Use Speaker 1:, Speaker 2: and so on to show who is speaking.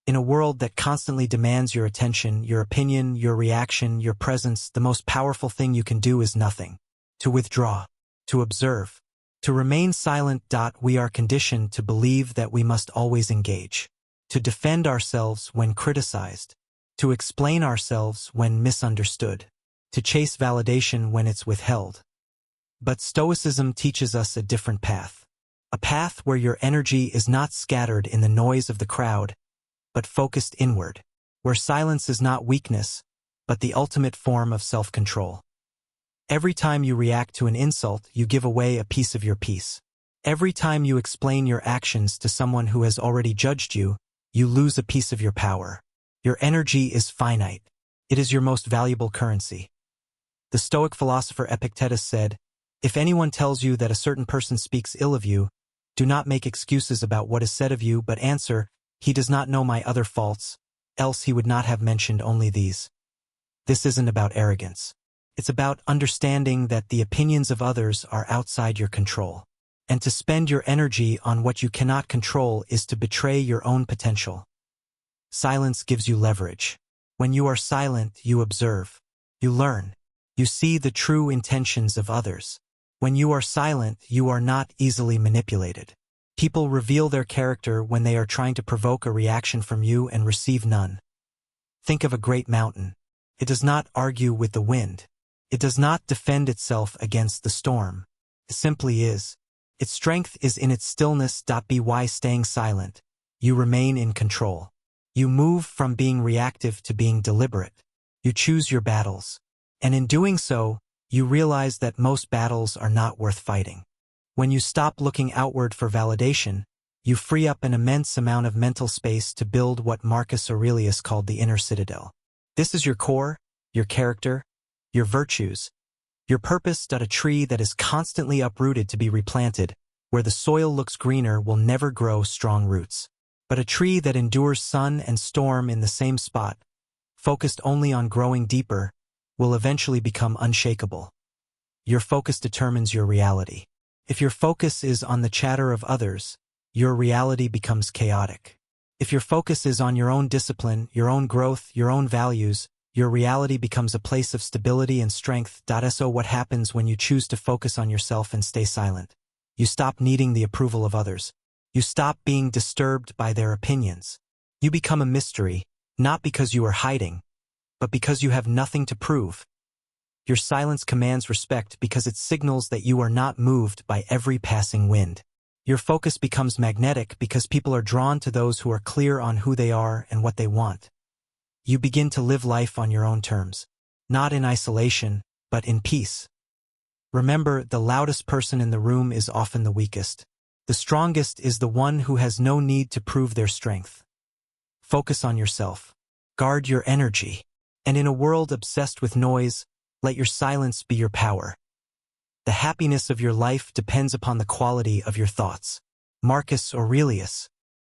Speaker 1: In a world that constantly demands your attention, your opinion, your reaction, your presence, the most powerful thing you can do is nothing. To withdraw. To observe. To remain silent. We are conditioned to believe that we must always engage. To defend ourselves when criticized. To explain ourselves when misunderstood. To chase validation when it's withheld. But Stoicism teaches us a different path. A path where your energy is not scattered in the noise of the crowd, but focused inward, where silence is not weakness, but the ultimate form of self-control. Every time you react to an insult, you give away a piece of your peace. Every time you explain your actions to someone who has already judged you, you lose a piece of your power. Your energy is finite. It is your most valuable currency. The Stoic philosopher Epictetus said, "If anyone tells you that a certain person speaks ill of you, do not make excuses about what is said of you, but answer, 'He does not know my other faults, else he would not have mentioned only these.'" This isn't about arrogance. It's about understanding that the opinions of others are outside your control. And to spend your energy on what you cannot control is to betray your own potential. Silence gives you leverage. When you are silent, you observe. You learn. You see the true intentions of others. When you are silent, you are not easily manipulated. People reveal their character when they are trying to provoke a reaction from you and receive none. Think of a great mountain. It does not argue with the wind. It does not defend itself against the storm. It simply is. Its strength is in its stillness. By staying silent, you remain in control. You move from being reactive to being deliberate. You choose your battles. And in doing so, you realize that most battles are not worth fighting. When you stop looking outward for validation, you free up an immense amount of mental space to build what Marcus Aurelius called the inner citadel. This is your core, your character, your virtues, your purpose. A tree that is constantly uprooted to be replanted, where the soil looks greener, will never grow strong roots. But a tree that endures sun and storm in the same spot, focused only on growing deeper, will eventually become unshakable. Your focus determines your reality. If your focus is on the chatter of others, your reality becomes chaotic. If your focus is on your own discipline, your own growth, your own values, your reality becomes a place of stability and strength. So what happens when you choose to focus on yourself and stay silent? You stop needing the approval of others. You stop being disturbed by their opinions. You become a mystery, not because you are hiding, but because you have nothing to prove. Your silence commands respect because it signals that you are not moved by every passing wind. Your focus becomes magnetic because people are drawn to those who are clear on who they are and what they want. You begin to live life on your own terms, not in isolation, but in peace. Remember, the loudest person in the room is often the weakest. The strongest is the one who has no need to prove their strength. Focus on yourself. Guard your energy. And in a world obsessed with noise, let your silence be your power. The happiness of your life depends upon the quality of your thoughts. Marcus Aurelius.